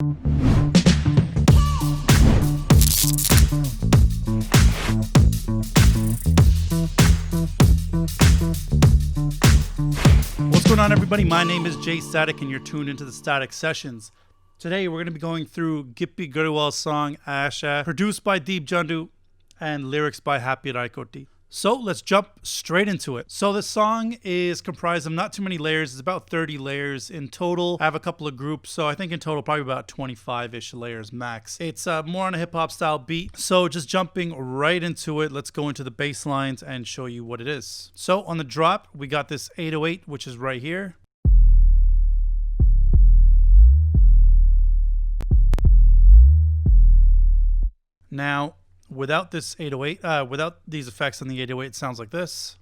What's going on, everybody? My name is Jay Statik, and you're tuned into the Statik Sessions. Today, we're going to be going through Gippy Grewal's song Aish Aa, produced by Deep Jandu and lyrics by Happy Raikoti. So let's jump straight into it. So this song is comprised of not too many layers. It's about 30 layers in total. I have a couple of groups, so I think in total probably about 25-ish layers max. It's more on a hip-hop style beat. So just jumping right into it, let's go into the bass lines and show you what it is. So on the drop, we got this 808, which is right here. Now, without this 808, without these effects on the 808, it sounds like this.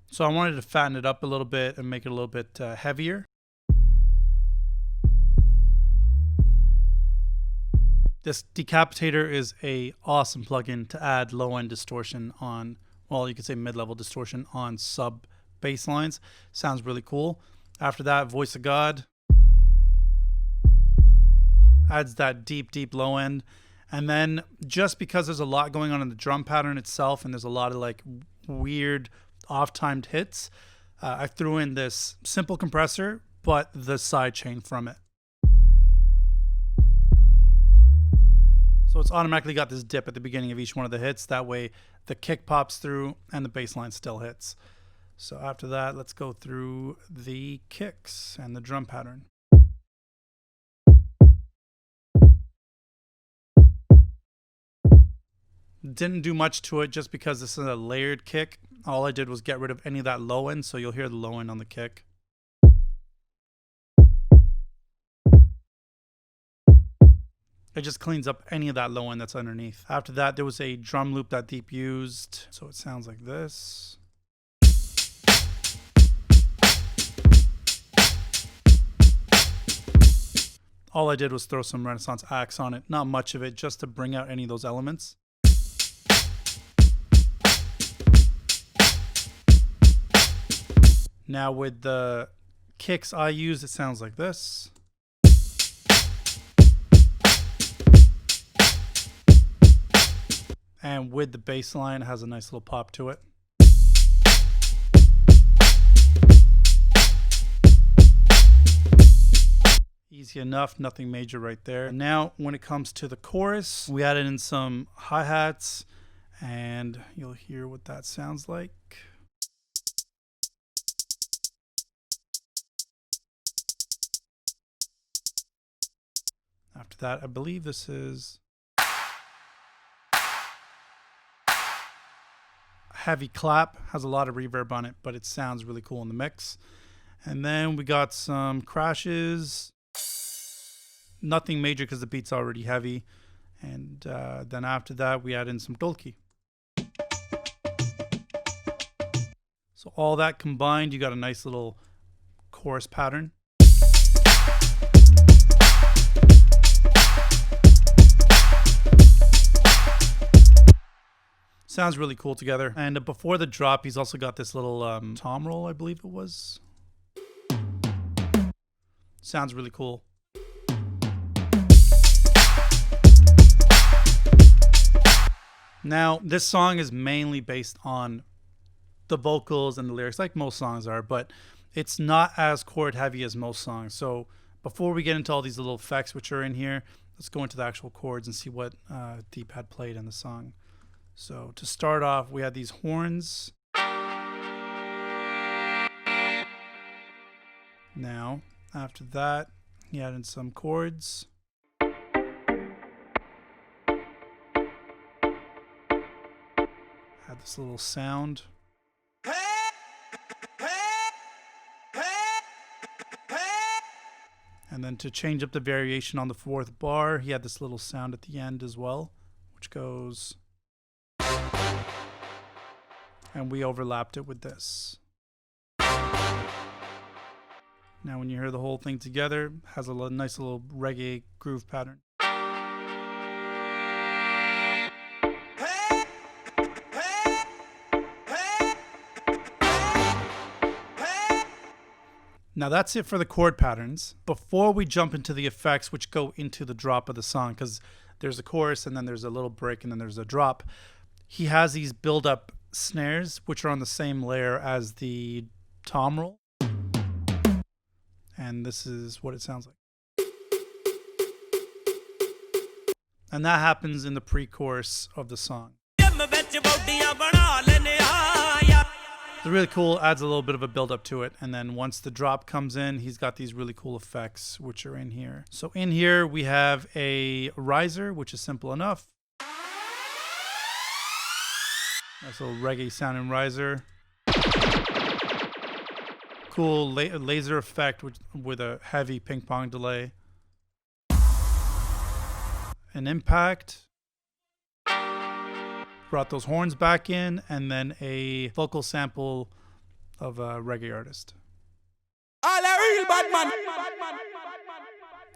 So I wanted to fatten it up a little bit and make it a little bit heavier. This decapitator is a awesome plugin to add low-end distortion on, well, you could say mid-level distortion on sub bass lines. Sounds really cool. After that, Voice of God adds that deep low end. And then just because there's a lot going on in the drum pattern itself and there's a lot of like weird off-timed hits, I threw in this simple compressor but the side chain from it, so it's automatically got this dip at the beginning of each one of the hits. That way the kick pops through and the bass line still hits. So after that, let's go through the kicks and the drum pattern. Didn't do much to it just because this is a layered kick. All I did was get rid of any of that low end, so you'll hear the low end on the kick. It just cleans up any of that low end that's underneath. After that, there was a drum loop that Deep used, so it sounds like this. All I did was throw some Renaissance axe on it, not much of it, just to bring out any of those elements. Now with the kicks I use, it sounds like this. And with the bass line, it has a nice little pop to it. Easy enough, nothing major right there. Now when it comes to the chorus, we added in some hi-hats and you'll hear what that sounds like. After that, I believe this is a heavy clap, has a lot of reverb on it, but it sounds really cool in the mix. And then we got some crashes, nothing major because the beat's already heavy. And then after that, we add in some dolki. So all that combined, you got a nice little chorus pattern. Sounds really cool together. And before the drop, he's also got this little tom roll, I believe it was. Sounds really cool. Now, this song is mainly based on the vocals and the lyrics, like most songs are, but it's not as chord heavy as most songs. So before we get into all these little effects which are in here, let's go into the actual chords and see what Deep had played in the song. So to start off, we had these horns. Now, after that, he added some chords. Had this little sound. And then to change up the variation on the fourth bar, he had this little sound at the end as well, which goes... And we overlapped it with this. Now when you hear the whole thing together, it has a nice little reggae groove pattern. Now that's it for the chord patterns. Before we jump into the effects which go into the drop of the song, because there's a chorus and then there's a little break and then there's a drop, he has these build-up snares which are on the same layer as the tom roll. And this is what it sounds like. And that happens in the pre-chorus of the song. It's really cool, adds a little bit of a build up to it. And then once the drop comes in, he's got these really cool effects, which are in here. So in here, we have a riser, which is simple enough. Nice little reggae sounding riser. Cool laser effect with a heavy ping pong delay. An impact. Brought those horns back in, and then a vocal sample of a reggae artist.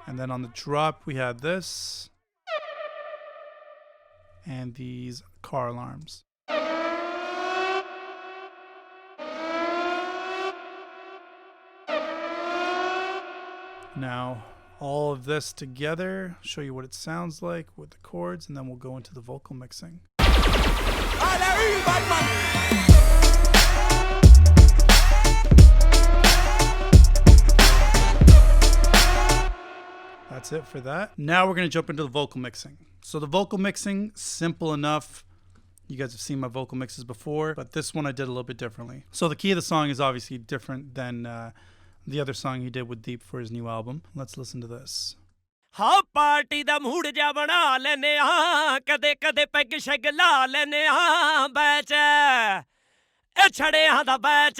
And then on the drop, we had this. And these car alarms. Now, all of this together, show you what it sounds like with the chords, and then we'll go into the vocal mixing. That's it for that. Now we're going to jump into the vocal mixing. So the vocal mixing, simple enough. You guys have seen my vocal mixes before, but this one I did a little bit differently. So the key of the song is obviously different than the other song he did with Deep for his new album. Let's listen to this. हाँ party दा mood जा बना लेने हाँ कदे कदे peg शैग ला लेने हाँ बैच ए छड़े हाँ दा batch.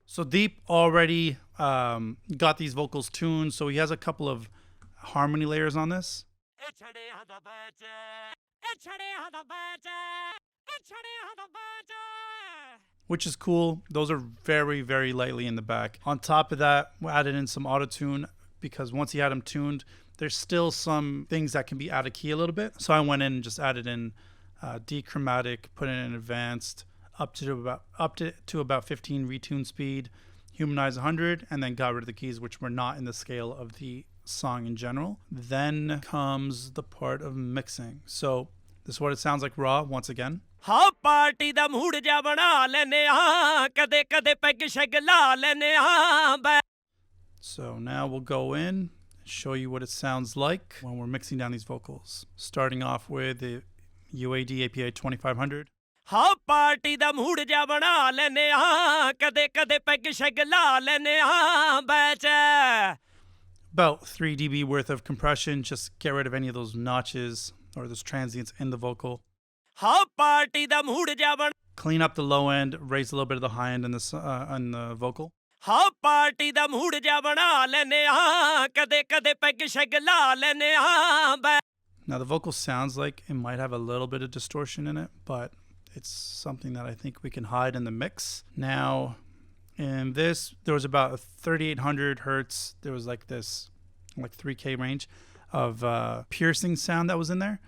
So Deep already got these vocals tuned, so he has a couple of harmony layers on this. ए छड़े हाँ दा बैच ए छड़े हाँ दा बैच ए छड़े हाँ दा batch. Which is cool. Those are very, very lightly in the back. On top of that, we added in some auto-tune, because once he had them tuned, there's still some things that can be out of key a little bit. So I went in and just added in D-chromatic, put it in advanced, up to about 15 retune speed, humanize 100, and then got rid of the keys which were not in the scale of the song in general. Then comes the part of mixing. So this is what it sounds like raw once again. हाँ party दा mood जा बना लेने हाँ कदे कदे peg शैग ला लेने हाँ batch. So now we'll go in and show you what it sounds like when we're mixing down these vocals. Starting off with the UAD API 2500. हाँ पार्टी दा मूड जा बना लेने हाँ कदे कदे पैग शैग ला लेने हाँ batch. About 3 dB worth of compression. Just get rid of any of those notches or those transients in the vocal. हाँ पार्टी दा मूड जा बना. Clean up the low end, raise a little bit of the high end in the vocal. हाँ party दा mood जा बना लेने हाँ कदे कदे पैग शैग ला लेने हाँ batch. Now the vocal sounds like it might have a little bit of distortion in it, but it's something that I think we can hide in the mix. Now in this, there was about 3,800 hertz. There was like this 3K range of piercing sound that was in there.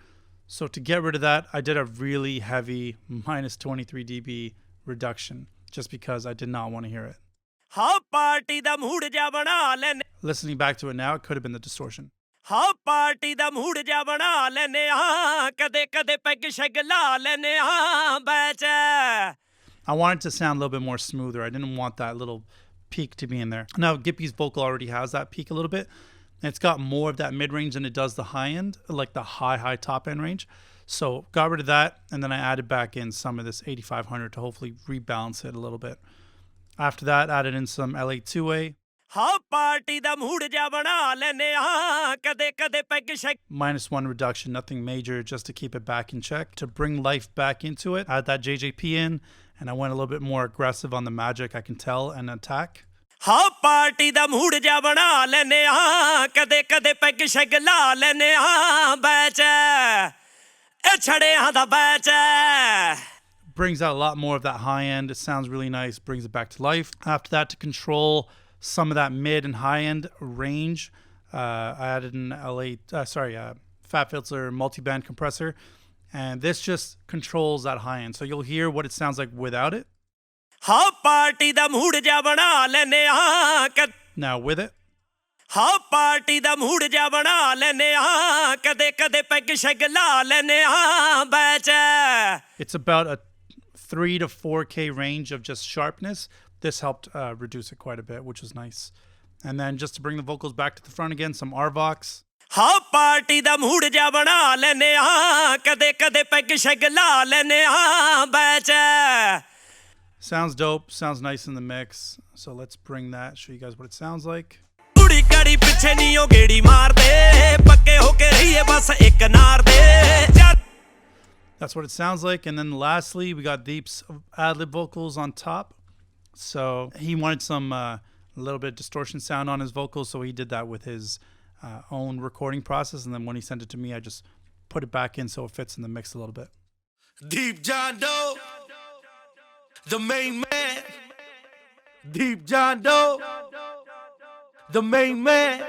So to get rid of that, I did a really heavy minus 23 dB reduction just because I did not want to hear it. हाँ party दा mood जा बना लेने. Listening back to it now, it could have been the distortion. हाँ party दा mood जा बना लेने हाँ कदे कदे पैग शैग ला लेने हाँ batch. I wanted to sound a little bit more smoother. I didn't want that little peak to be in there. Now Gippy's vocal already has that peak a little bit. And it's got more of that mid-range than it does the high end, like the high top end range. So got rid of that, and then I added back in some of this 8500 to hopefully rebalance it a little bit. After that, added in some LA2A. हाँ party दा mood जा बना लेने हाँ कदे कदे peg शैग. -1 reduction, nothing major, just to keep it back in check. To bring life back into it, add that JJP in, and I went a little bit more aggressive on the magic, I can tell, and attack. हाँ party दा mood जा बना लेने हाँ कदे कदे peg शैग ला लेने हाँ बैच ए छड़े हाँ दा batch. Brings out a lot more of that high end. It sounds really nice, brings it back to life. After that, to control some of that mid and high end range, I added an fat filter multi-band compressor, and this just controls that high end. So you'll hear what it sounds like without it. ਹਾਂ party ਦਾ mood ਜਾ ਬਣਾ ਲੈਨੇ ਆ Now with it. ਹਾਂ party ਦਾ mood ਜਾ ਬਣਾ ਲੈਨੇ ਆ ਕਦੇ ਕਦੇ ਪੈਗ ਸ਼ੈਗ ਲਾ ਲੈਨੇ ਆ batch It's about a 3 to 4K range of just sharpness. This helped reduce it quite a bit, which was nice. And then just to bring the vocals back to the front again, some RVox. ਹਾਂ party ਦਾ mood ਜਾ ਬਣਾ ਲੈਨੇ ਆ ਕਦੇ ਕਦੇ peg ਸ਼ੈਗ ਲਾ ਲੈਨੇ ਆ batch Sounds dope, sounds nice in the mix. So let's bring that, show you guys what it sounds like. ਕੁੜੀ ਕੜੀ ਪਿੱਛੇ ਨੀ ਉਹ ਗੇੜੀ ਮਾਰਦੇ ਪੱਕੇ ਹੋ ਕੇ ਰਹੀਏ ਬਸ ਇੱਕ ਨਾਰ ਦੇ That's what it sounds like. And then lastly, we got Deep's ad-lib vocals on top. So he wanted some a little bit of distortion sound on his vocals, so he did that with his own recording process. And then when he sent it to me, I just put it back in so it fits in the mix a little bit. Deep Jandu, the main man. Deep Jandu, the main man.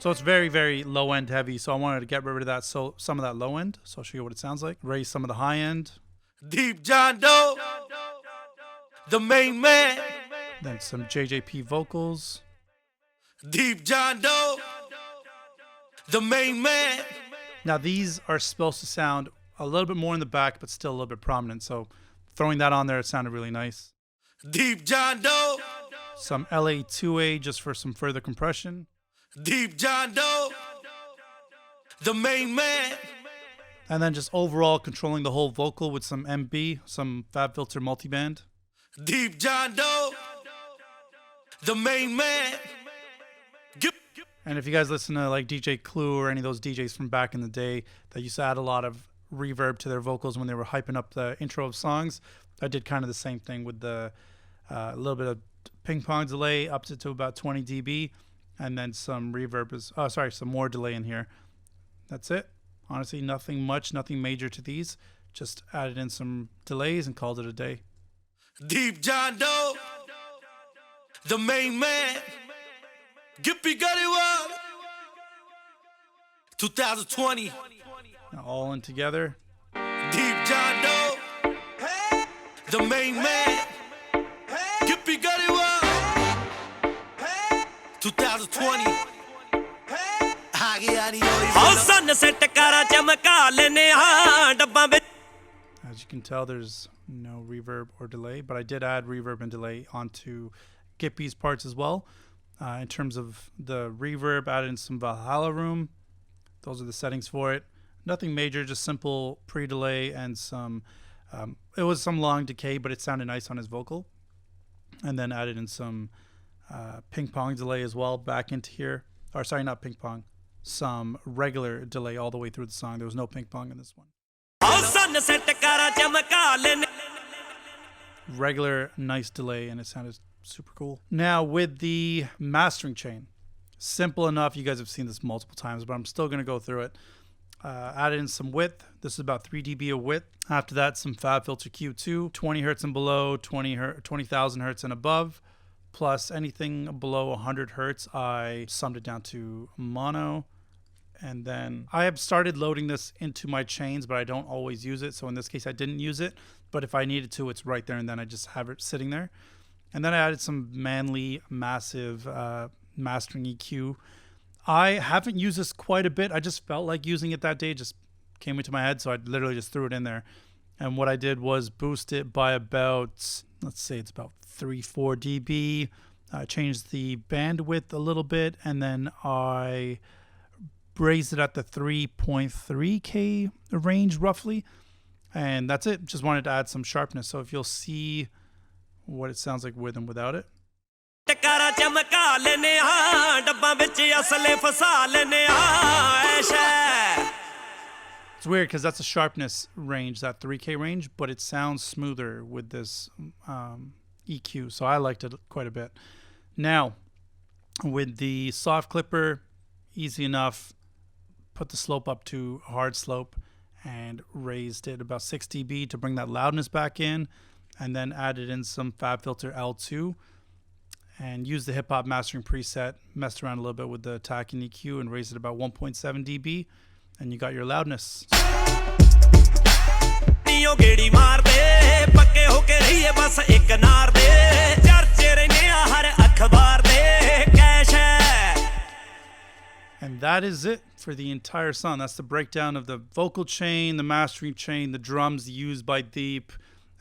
So it's very, very low end heavy. So I wanted to get rid of that. So some of that low end. So I'll show you what it sounds like. Raise some of the high end. Deep Jandu, the main man. Then some JJP vocals. Deep Jandu, the main man. Now these are supposed to sound a little bit more in the back, but still a little bit prominent. So throwing that on there, it sounded really nice. Deep Jandu, Some LA2A just for some further compression. Deep Jandu, the main man. And then just overall controlling the whole vocal with some MB, some Fab Filter multiband. Deep Jandu, the main man. And if you guys listen to like DJ Clue or any of those DJs from back in the day that used to add a lot of reverb to their vocals when they were hyping up the intro of songs, I did kind of the same thing with the little bit of ping pong delay up to about 20 dB. And then some reverb some more delay in here. That's it. Honestly, nothing much, nothing major to these. Just added in some delays and called it a day. Deep Jandu, the main man. Gippy Grewal, 2020. Now all in together. Deep Jandu, the main man. Gippy Grewal, 2020. How sunset kara chamka lene ha dabba vich. As you can tell, there's no reverb or delay, but I did add reverb and delay onto Gippy's parts as well. In terms of the reverb, added in some Valhalla room. Those are the settings for it. Nothing major, just simple pre-delay and some, it was some long decay, but it sounded nice on his vocal. And then added in some ping pong delay as well back into here. Or sorry, not ping pong. Some regular delay all the way through the song. There was no ping pong in this one. Regular, nice delay, and it sounded super cool. Now with the mastering chain, simple enough. You guys have seen this multiple times, but I'm still going to go through it. Added in some width. This is about 3 dB of width. After that, some Fab Filter Q2, 20 hertz and below, 20,000 hertz and above, plus anything below 100 hertz. I summed it down to mono. And then I have started loading this into my chains, but I don't always use it. So in this case, I didn't use it. But if I needed to, it's right there. And then I just have it sitting there. And then I added some manly, massive mastering EQ. I haven't used this quite a bit. I just felt like using it that day. It just came into my head. So I literally just threw it in there. And what I did was boost it by about, let's say it's about 3-4 dB. I changed the bandwidth a little bit. And then I raised it at the 3.3K range roughly. And that's it. Just wanted to add some sharpness. So if you'll see what it sounds like with and without it. It's weird because that's a sharpness range, that 3K range, but it sounds smoother with this EQ. So I liked it quite a bit. Now, with the soft clipper, easy enough. Put the slope up to hard slope and raised it about 6 dB to bring that loudness back in, and then added in some Fab Filter L2 and used the hip hop mastering preset, messed around a little bit with the attack and EQ and raised it about 1.7 dB, and you got your loudness. ਪੱਕੇ ਹੋ ਕੇ ਰਹੀਏ ਬਸ ਇੱਕ ਨਾਰ ਦੇ ਚਰਚੇ ਰਹਿੰਦੇ ਆ ਹਰ ਅਖਬਾਰ ਦੇ ਕੈਸ਼ ਹੈ And that is it for the entire song. That's the breakdown of the vocal chain, the mastering chain, the drums used by Deep,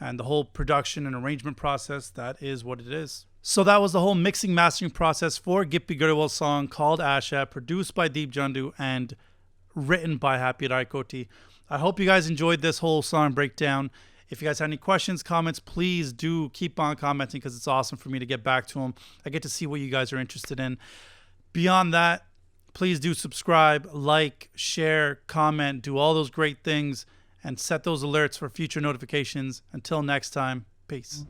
and the whole production and arrangement process. That is what it is. So that was the whole mixing mastering process for Gippy Grewal's song called Aish Aa, produced by Deep Jandu and written by Happy Raikoti. I hope you guys enjoyed this whole song breakdown. If you guys have any questions, comments, please do keep on commenting because it's awesome for me to get back to them. I get to see what you guys are interested in. Beyond that, please do subscribe, like, share, comment, do all those great things, and set those alerts for future notifications. Until next time, peace.